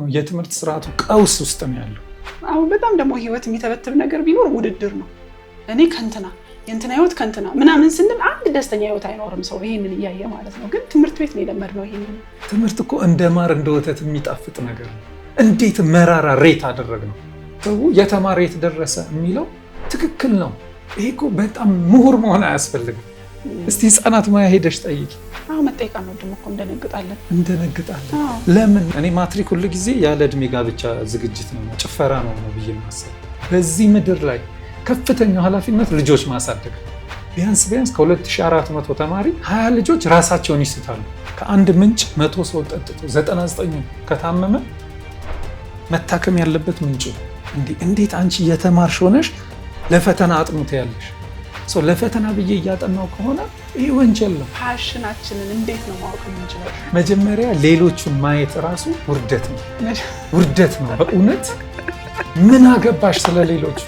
የትምህርት ስርዓቱ ቀውስ ውስጥ ነው ያለው። አሁን በጣም ደግሞ ህይወት የሚተበትብ ነገር ቢኖር ውድድር ነው። እኔ ከንትና የእንትና ህይወት ከንትና ምናምን ስንል አንድ ደስተኛ ህይወት አይኖርም ሰው ይሄንን እያየ ማለት ነው። ግን ትምህርት ቤት ነው የለመድነው ይሄንን። ትምህርት እኮ እንደ ማር እንደ ወተት የሚጣፍጥ ነገር ነው። እንዴት መራራ ሬት አደረግነው። ሰው የተማረ የት ደረሰ የሚለው ትክክል ነው። ይሄ እኮ በጣም ምሁር መሆን አያስፈልግም። እስቲ ህፃናት ሙያ ሄደሽ ጠይቂ። መጠየቅ ነው ደግሞ እኮ እንደነግጣለን። ለምን እኔ ማትሪክ ሁሉ ጊዜ ያለ እድሜ ጋብቻ ዝግጅት ነው ጭፈራ ነው ብዬ ማሰብ። በዚህ ምድር ላይ ከፍተኛው ኃላፊነት ልጆች ማሳደግ። ቢያንስ ከ2400 ተማሪ 20 ልጆች ራሳቸውን ይስታሉ። ከአንድ ምንጭ 100 ሰው ጠጥቶ 99 ከታመመ መታከም ያለበት ምንጩ። እንዴት አንቺ የተማርሽ ሆነሽ ለፈተና አጥኑት ያለሽ ሰው ለፈተና ብዬ እያጠናው ከሆነ ይህ ወንጀል ነው። ፓሽናችንን እንዴት ነው ማወቅ የምንችለው? መጀመሪያ ሌሎቹን ማየት ራሱ ውርደት ነው። በእውነት ምን አገባሽ ስለሌሎቹ?